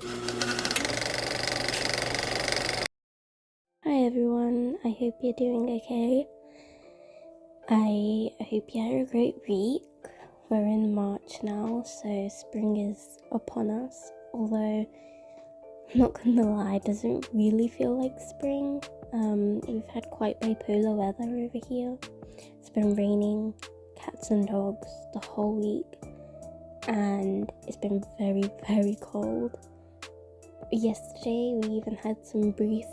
Hi everyone, I hope you're doing okay. I hope you had a great week. We're in March now, so spring is upon us. Although, I'm not gonna lie, it doesn't really feel like spring. We've had quite bipolar weather over here. It's been raining, cats and dogs the whole week, and it's been very, very cold. Yesterday we even had some brief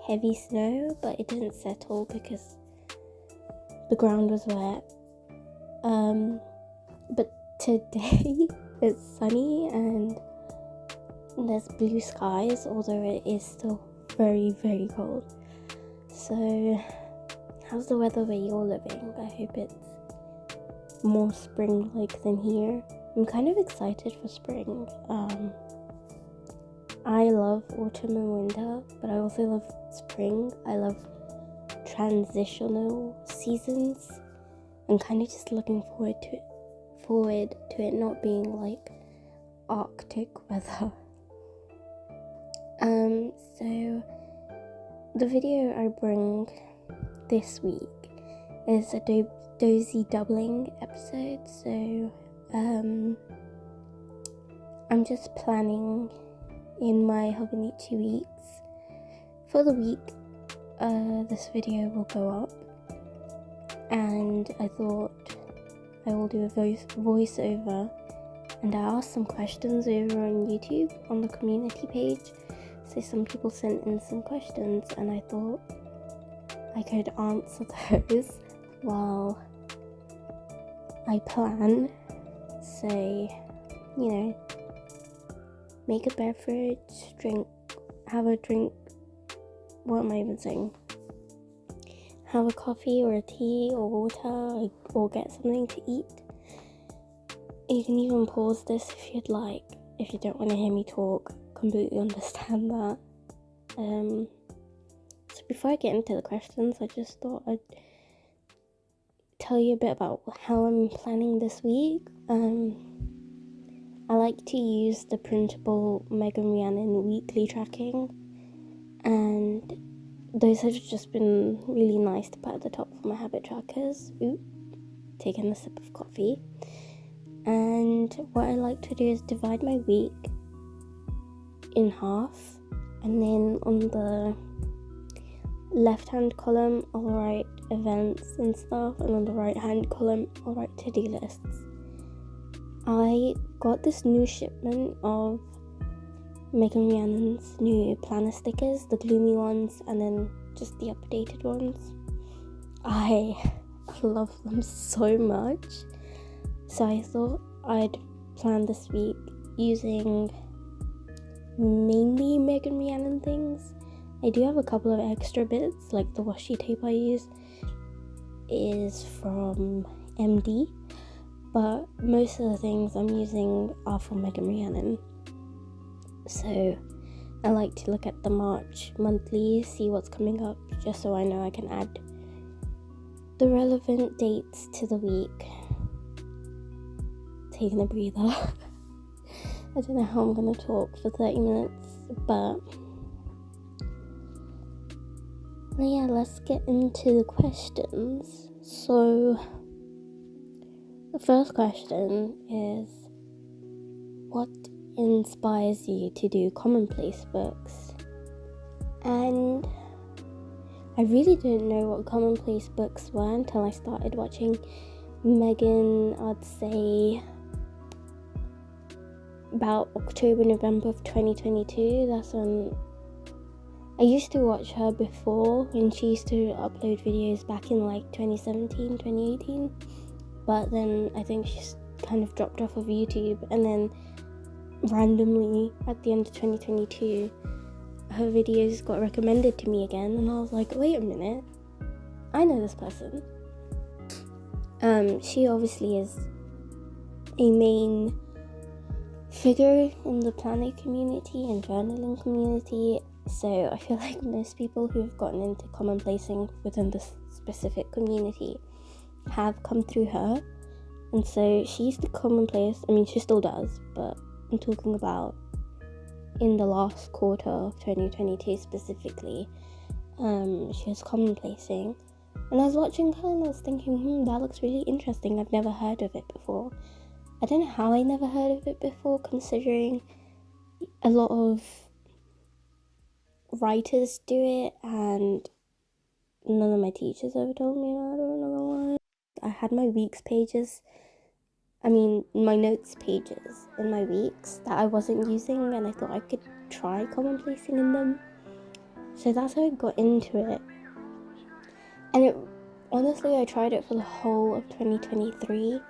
heavy snow, but it didn't settle because the ground was wet. But today it's sunny and there's blue skies, although it is still very, very cold. So how's the weather where you're living? I hope it's more spring-like than here. I'm kind of excited for spring. I love autumn and winter, but I also love spring. I love transitional seasons. I'm kind of just looking forward to it not being like Arctic weather. So the video I bring this week is a Dozy Doubling episode. So I'm just planning in my how many 2 weeks. For the week, this video will go up, and I thought I will do a voiceover, and I asked some questions over on YouTube on the community page. So some people sent in some questions, and I thought I could answer those while I plan. Say, make a beverage, have a drink, what am I even saying? Have a coffee or a tea or water, or get something to eat. You can even pause this if you'd like, if you don't want to hear me talk. Completely understand that. So before I get into the questions, I just thought I'd tell you a bit about how I'm planning this week. I like to use the printable Megan Rhiannon weekly tracking, and those have just been really nice to put at the top of my habit trackers. Taking a sip of coffee. And what I like to do is divide my week in half, and then on the left hand column I'll write events and stuff, and on the right hand column I'll write to-do lists. I got this new shipment of Megan Rhiannon's new planner stickers, the gloomy ones and then just the updated ones. I love them so much, so I thought I'd plan this week using mainly Megan Rhiannon things. I do have a couple of extra bits, like the washi tape I use is from MD, but most of the things I'm using are from Megan Rhiannon. So I like to look at the March monthly, see what's coming up, just so I know I can add the relevant dates to the week. Taking a breather. I don't know how I'm gonna talk for 30 minutes, but yeah, let's get into the questions. So the first question is, what inspires you to do commonplace books? And I really didn't know what commonplace books were until I started watching Megan, I'd say about October, November of 2022. That's when I used to watch her before, when she used to upload videos back in like 2017, 2018. But then I think she's kind of dropped off of YouTube, and then randomly at the end of 2022 her videos got recommended to me again, and I was like, wait a minute, I know this person. She obviously is a main figure in the planning community and journaling community, so I feel like most people who have gotten into commonplacing within this specific community have come through her. And so she used to commonplace, I mean she still does, but I'm talking about in the last quarter of 2022 specifically. She was commonplacing, and I was watching her and I was thinking, that looks really interesting. I've never heard of it before. I don't know how I never heard of it before, considering a lot of writers do it, and none of my teachers ever told me about it. I'm not gonna lie. I had my my notes pages in my weeks that I wasn't using, and I thought I could try commonplacing in them. So that's how I got into it. And honestly, I tried it for the whole of 2023,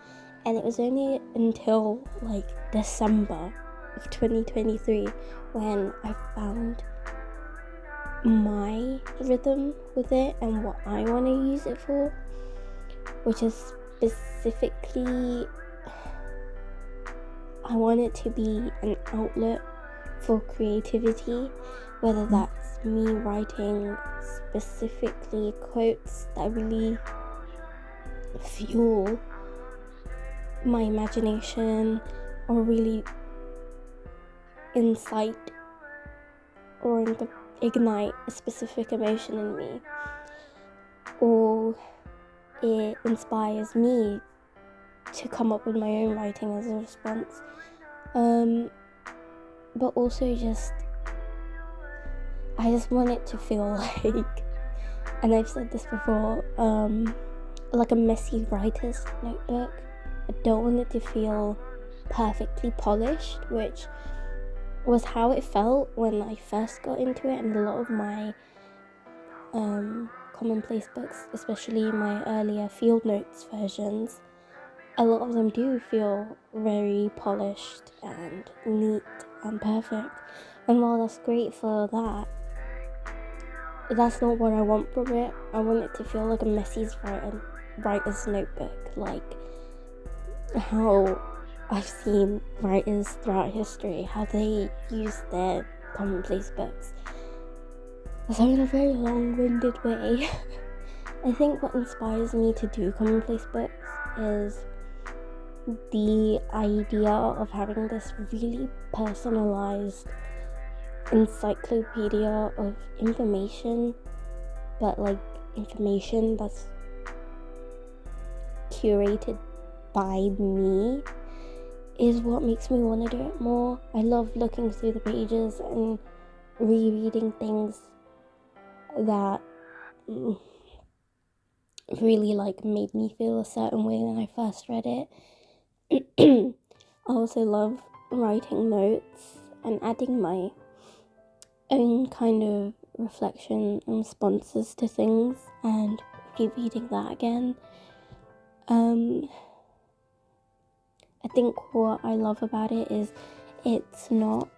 and it was only until like December of 2023 when I found my rhythm with it and what I want to use it for, which is specifically, I want it to be an outlet for creativity, whether that's me writing specifically quotes that really fuel my imagination or really incite or ignite a specific emotion in me, or it inspires me to come up with my own writing as a response. But also I just want it to feel like, and I've said this before, like a messy writer's notebook. I don't want it to feel perfectly polished, which was how it felt when I first got into it, and a lot of my commonplace books, especially my earlier field notes versions, a lot of them do feel very polished and neat and perfect. And while that's great for that, that's not what I want from it. I want it to feel like a messy writer's notebook, like how I've seen writers throughout history, how they use their commonplace books. So in a very long-winded way, I think what inspires me to do commonplace books is the idea of having this really personalized encyclopedia of information, but like information that's curated by me, is what makes me want to do it more. I love looking through the pages and rereading things that really like made me feel a certain way when I first read it. I also love writing notes and adding my own kind of reflection and responses to things and rereading that again. I think what I love about it is it's not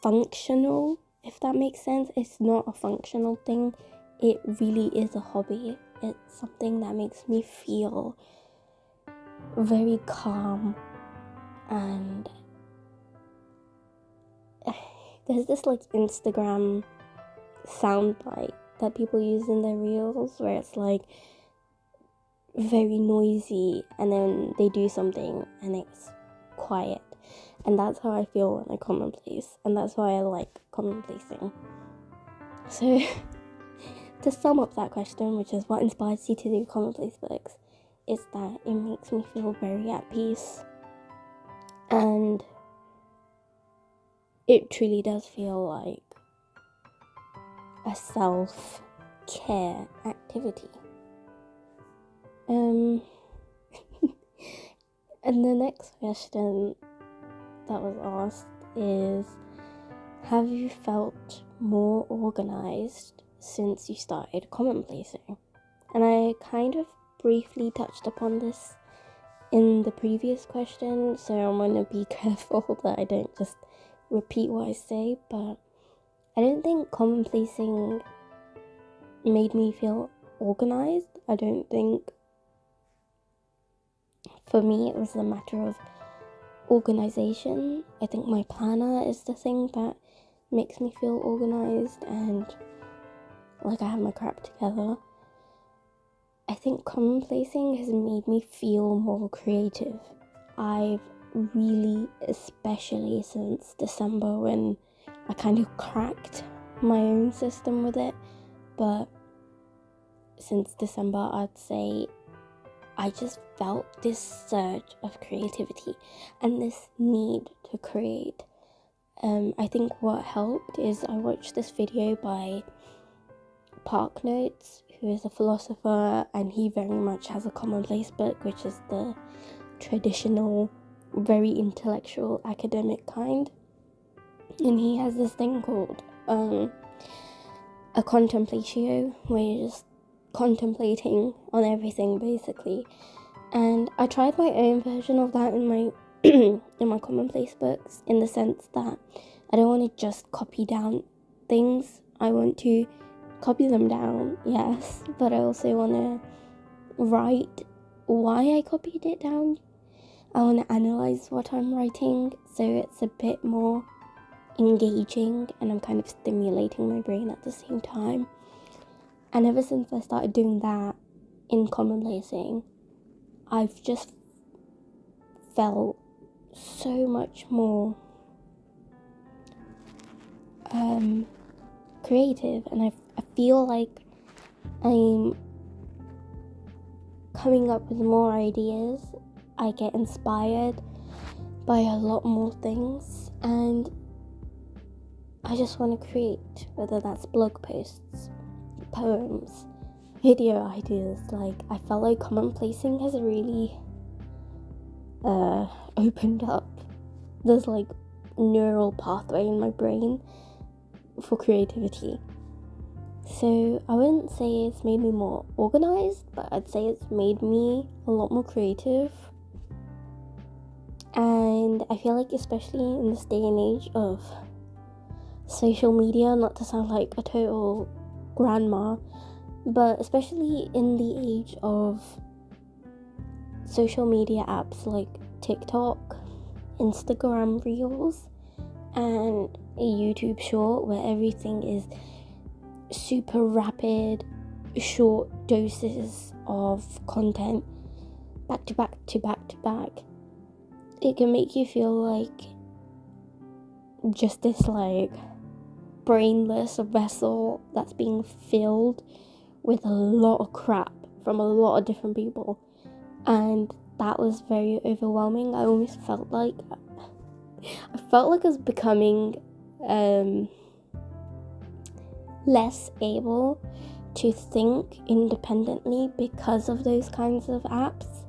functional, if that makes sense. It's not a functional thing. It really is a hobby. It's something that makes me feel very calm, and there's this like Instagram soundbite that people use in their reels where it's like very noisy and then they do something and it's quiet, and that's how I feel when I commonplace, and that's why I like commonplacing. So to sum up that question, which is what inspires you to do commonplace books, is that it makes me feel very at peace, and it truly does feel like a self-care activity. And the next question that was asked is, have you felt more organised since you started commonplacing? And I kind of briefly touched upon this in the previous question, so I'm going to be careful that I don't just repeat what I say, but I don't think commonplacing made me feel organised. I don't think, for me, it was a matter of organisation. I think my planner is the thing that makes me feel organised and like I have my crap together. I think commonplacing has made me feel more creative. I've really, especially since December, when I kind of cracked my own system with it. But since December, I'd say I just felt this surge of creativity and this need to create. I think what helped is I watched this video by Park Notes, who is a philosopher, and he very much has a commonplace book, which is the traditional, very intellectual academic kind. And he has this thing called a contemplatio, where you're just contemplating on everything basically. And I tried my own version of that in my in my commonplace books, in the sense that I don't want to just copy down things. I want to copy them down, yes, but I also want to write why I copied it down. I want to analyze what I'm writing, so it's a bit more engaging and I'm kind of stimulating my brain at the same time. And ever since I started doing that in commonplacing, I've just felt so much more creative, and I feel like I'm coming up with more ideas. I get inspired by a lot more things, and I just want to create, whether that's blog posts, poems, video ideas. Like, I felt like commonplacing has really opened up this like neural pathway in my brain for creativity. So I wouldn't say it's made me more organized, but I'd say it's made me a lot more creative. And I feel like, especially in this day and age of social media, not to sound like a total grandma, but especially in the age of social media apps like TikTok, Instagram Reels, and a YouTube Short, where everything is super rapid, short doses of content, back to back to back to back, it can make you feel like just this like brainless vessel that's being filled with a lot of crap from a lot of different people. And that was very overwhelming. I almost felt like I was becoming less able to think independently because of those kinds of apps.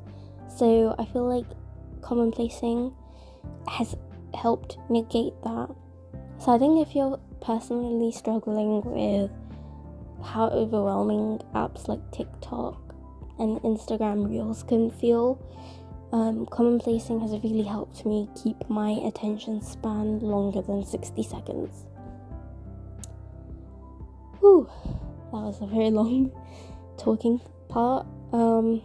So I feel like commonplacing has helped negate that. So I think if you're personally struggling with how overwhelming apps like TikTok and Instagram Reels can feel, commonplacing has really helped me keep my attention span longer than 60 seconds. Whew, that was a very long talking part. So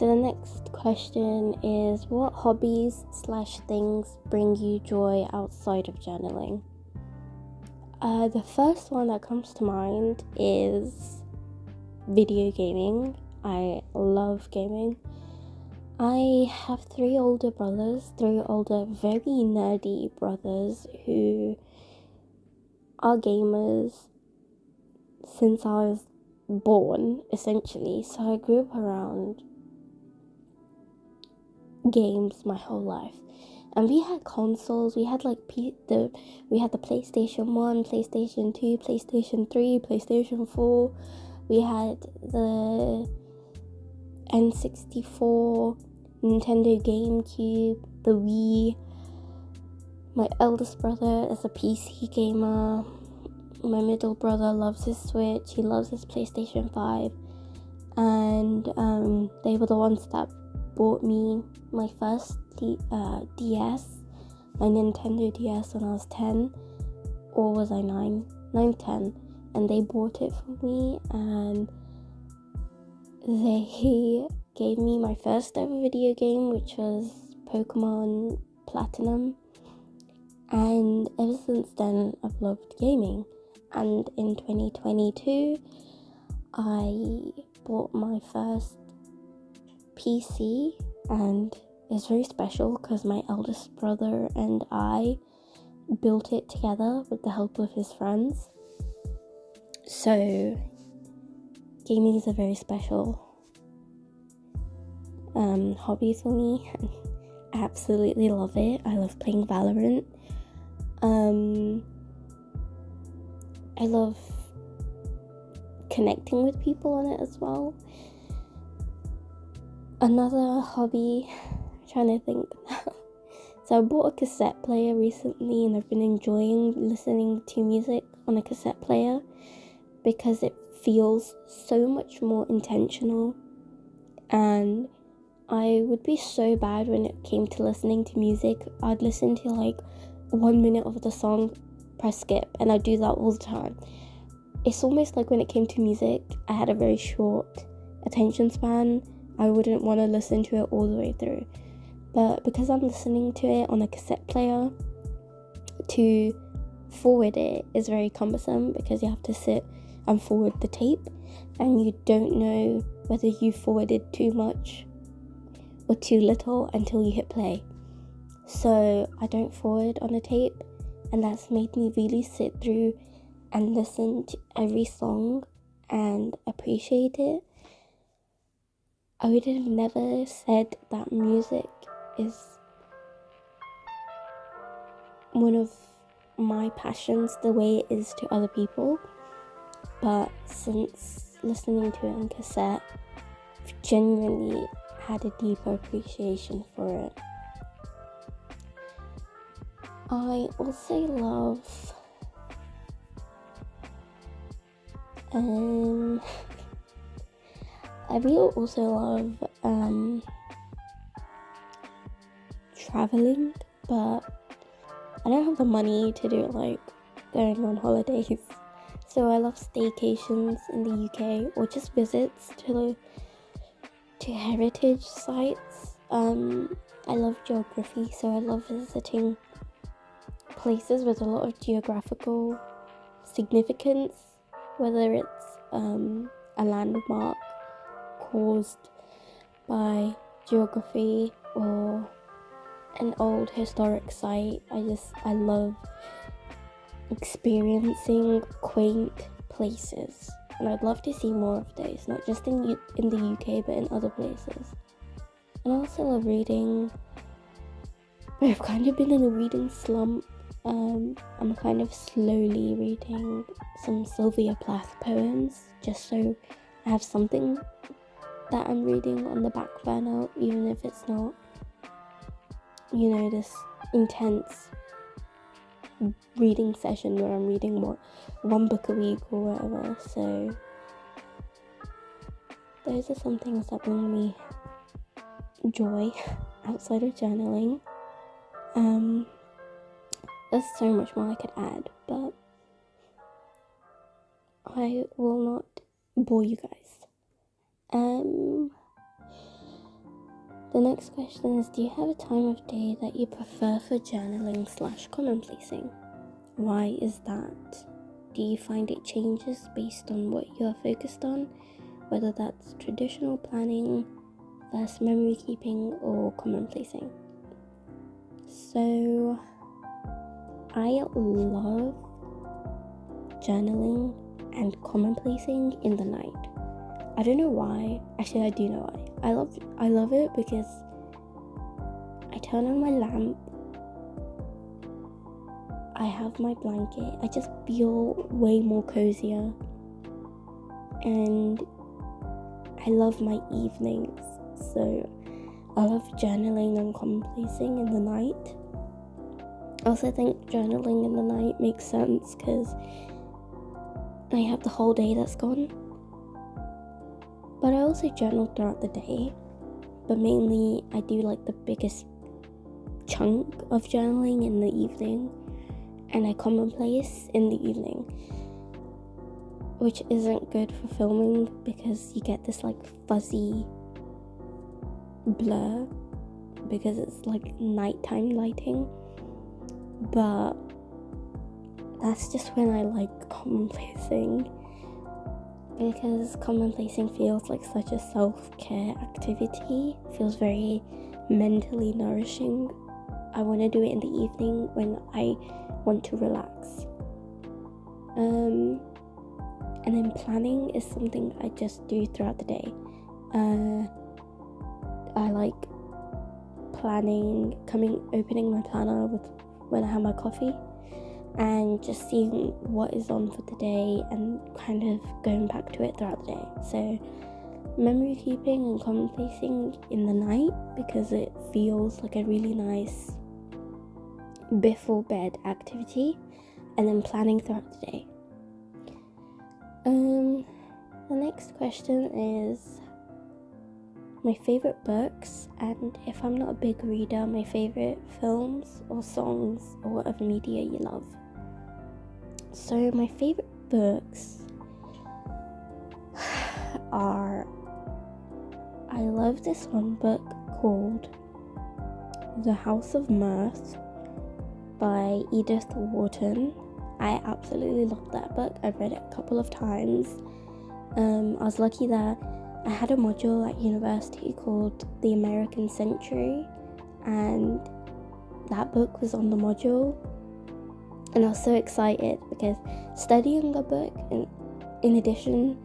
the next question is, what hobbies / things bring you joy outside of journaling? The first one that comes to mind is video gaming. I love gaming. I have three older, very nerdy brothers who are gamers since I was born, essentially. So I grew up around games my whole life, and we had consoles. We had like we had the PlayStation 1, PlayStation 2, PlayStation 3, PlayStation 4. We had the N64, Nintendo GameCube, the Wii. My eldest brother is a PC gamer. My middle brother loves his Switch. He loves his PlayStation 5. And they were the ones that bought me my first DS, my Nintendo DS, when I was 10, or was I 9, 10, and they bought it for me, and they gave me my first ever video game, which was Pokemon Platinum, and ever since then I've loved gaming. And in 2022 I bought my first PC, and it's very special because my eldest brother and I built it together with the help of his friends. So gaming is a very special hobby for me. I absolutely love it. I love playing Valorant. I love connecting with people on it as well. Another hobby, I'm trying to think now. So I bought a cassette player recently, and I've been enjoying listening to music on a cassette player because it feels so much more intentional. And I would be so bad when it came to listening to music. I'd listen to like 1 minute of the song, press skip, and I do that all the time. It's almost like when it came to music, I had a very short attention span. I wouldn't want to listen to it all the way through. But because I'm listening to it on a cassette player, to forward it is very cumbersome because you have to sit and forward the tape, and you don't know whether you forwarded too much or too little until you hit play. So I don't forward on a tape, and that's made me really sit through and listen to every song and appreciate it. I would have never said that music is one of my passions the way it is to other people, but since listening to it on cassette, I've genuinely had a deeper appreciation for it. I also love I really also love traveling, but I don't have the money to do like going on holidays. So I love staycations in the UK or just visits to heritage sites. I love geography, so I love visiting places with a lot of geographical significance, whether it's a landmark caused by geography or an old historic site. I love experiencing quaint places, and I'd love to see more of those, not just in the UK but in other places. And I also love reading, but I've kind of been in a reading slump. I'm kind of slowly reading some Sylvia Plath poems just so I have something that I'm reading on the back burner, even if it's not, this intense reading session where I'm reading one book a week or whatever. So those are some things that bring me joy outside of journaling. There's so much more I could add, but I will not bore you guys. The next question is, do you have a time of day that you prefer for journaling / commonplacing? Why is that? Do you find it changes based on what you are focused on, whether that's traditional planning versus memory keeping or commonplacing? So I love journaling and commonplacing in the night. I don't know why. Actually, I do know why. I love it because I turn on my lamp, I have my blanket, I just feel way more cozier, and I love my evenings. So I love journaling and commonplacing in the night. I also think journaling in the night makes sense because I have the whole day that's gone. But I also journal throughout the day, but mainly I do like the biggest chunk of journaling in the evening, and I commonplace in the evening, which isn't good for filming because you get this like fuzzy blur because it's like nighttime lighting. But that's just when I like commonplacing. because commonplacing feels like such a self-care activity. It feels very mentally nourishing. I want to do it in the evening when I want to relax. And then planning is something I just do throughout the day. I like planning, opening my planner when I have my coffee, and just seeing what is on for the day and kind of going back to it throughout the day. So memory keeping and commonplacing in the night, because it feels like a really nice before bed activity, and then planning throughout the day. The next question is my favorite books, and if I'm not a big reader, my favorite films or songs or whatever media you love. So my favorite books are, I love this one book called The House of Mirth by Edith Wharton. I absolutely love that book. I've read it a couple of times. I was lucky that I had a module at university called The American Century, and that book was on the module, and I was so excited because studying a book, in addition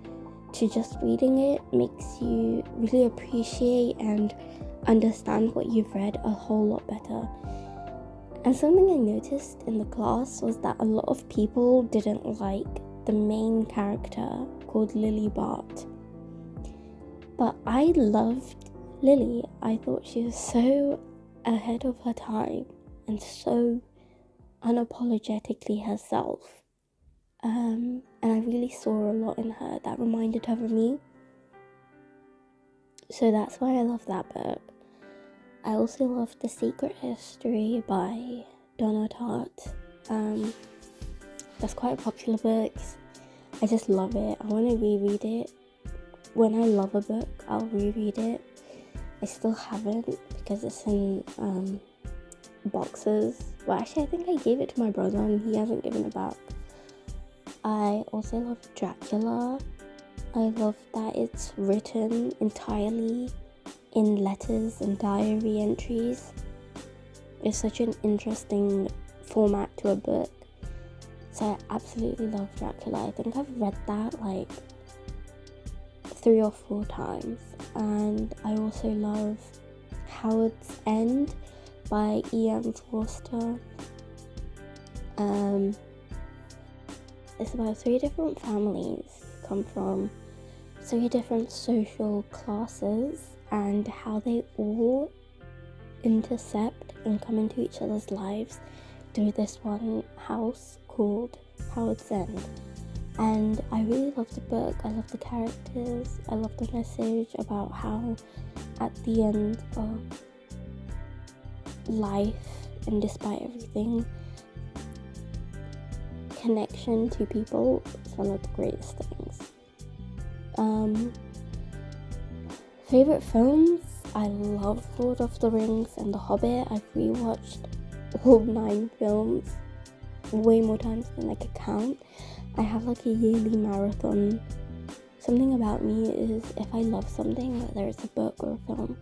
to just reading it, makes you really appreciate and understand what you've read a whole lot better. And something I noticed in the class was that a lot of people didn't like the main character called Lily Bart. But I loved Lily. I thought she was so ahead of her time and so unapologetically herself. And I really saw a lot in her that reminded her of me. So that's why I love that book. I also love The Secret History by Donna Tartt. That's quite a popular book. I just love it. I want to reread it. When I love a book, I'll reread it. I still haven't because it's in boxes. Well, actually, I think I gave it to my brother and he hasn't given it back. I also love Dracula. I love that it's written entirely in letters and diary entries. It's such an interesting format to a book. So I absolutely love Dracula. I think I've read that like 3 or 4 times. And I also love Howard's End by E.M. Forster. It's about 3 different families who come from 3 different social classes and how they all intercept and come into each other's lives through this one house called Howard's End. And I really love the book. I love the characters. I love the message about how at the end of life and despite everything, connection to people is one of the greatest things. Favorite films? I love Lord of the Rings and The Hobbit. I've rewatched all 9 films way more times than I could count. I have like a yearly marathon. Something about me is if I love something, whether it's a book or a film,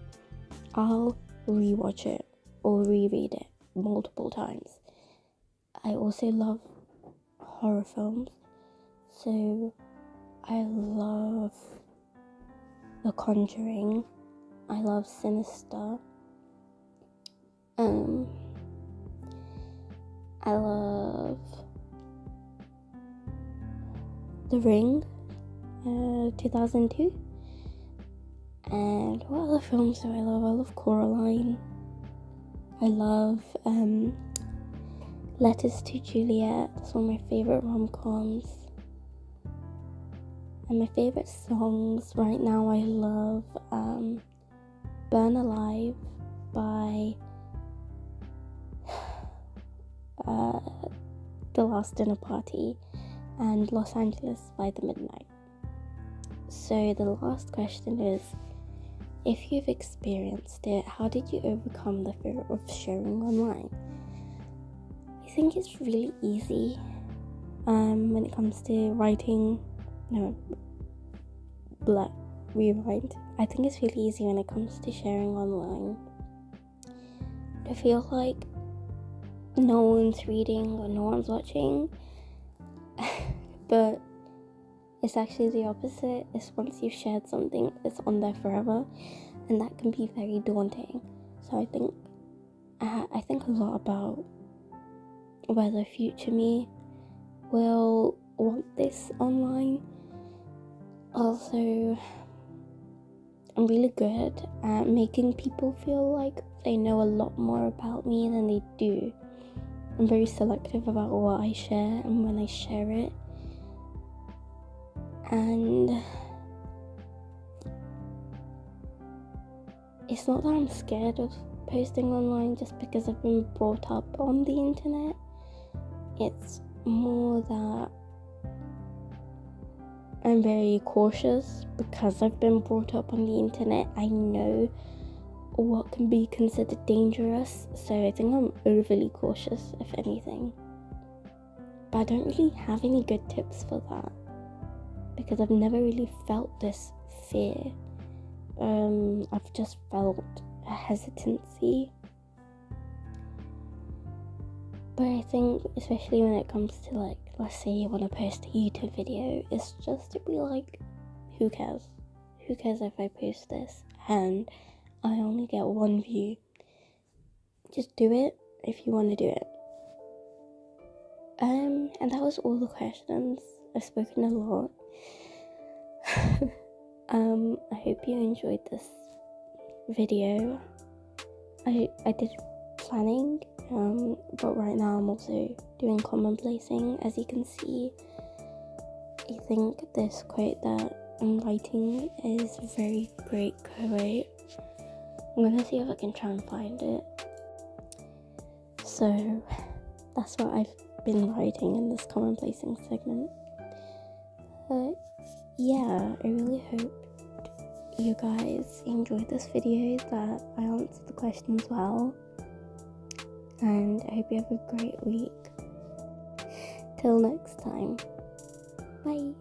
I'll rewatch it or reread it multiple times. I also love horror films, so I love The Conjuring. I love Sinister. I love The Ring, 2002. And what other films do I love? I love Coraline. I love Letters to Juliet. That's one of my favourite rom-coms. And my favourite songs right now, I love Burn Alive by The Last Dinner Party and Los Angeles by the Midnight. So the last question is, if you've experienced it, how did you overcome the fear of sharing online? I think it's really easy when it comes to writing, blah, rewind. I think it's really easy when it comes to sharing online. I feel like no one's reading or no one's watching, but it's actually the opposite. It's once you've shared something, it's on there forever, and that can be very daunting. So I think a lot about whether future me will want this online. Also, I'm really good at making people feel like they know a lot more about me than they do. I'm very selective about what I share and when I share it. And it's not that I'm scared of posting online just because I've been brought up on the internet. It's more that I'm very cautious because I've been brought up on the internet. I know what can be considered dangerous, so I think I'm overly cautious, if anything. But I don't really have any good tips for that because I've never really felt this fear. I've just felt a hesitancy. But I think, especially when it comes to, like, let's say you want to post a YouTube video, it's just to be like, who cares? Who cares if I post this and I only get 1 view? Just do it if you want to do it. And that was all the questions. I've spoken a lot. I hope you enjoyed this video. I did planning, but right now I'm also doing commonplacing. As you can see, I think this quote that I'm writing is a very great quote. I'm gonna see if I can try and find it. So that's what I've been writing in this commonplacing segment. But yeah, I really hope you guys enjoyed this video, that I answered the questions well, and I hope you have a great week. Till next time, bye.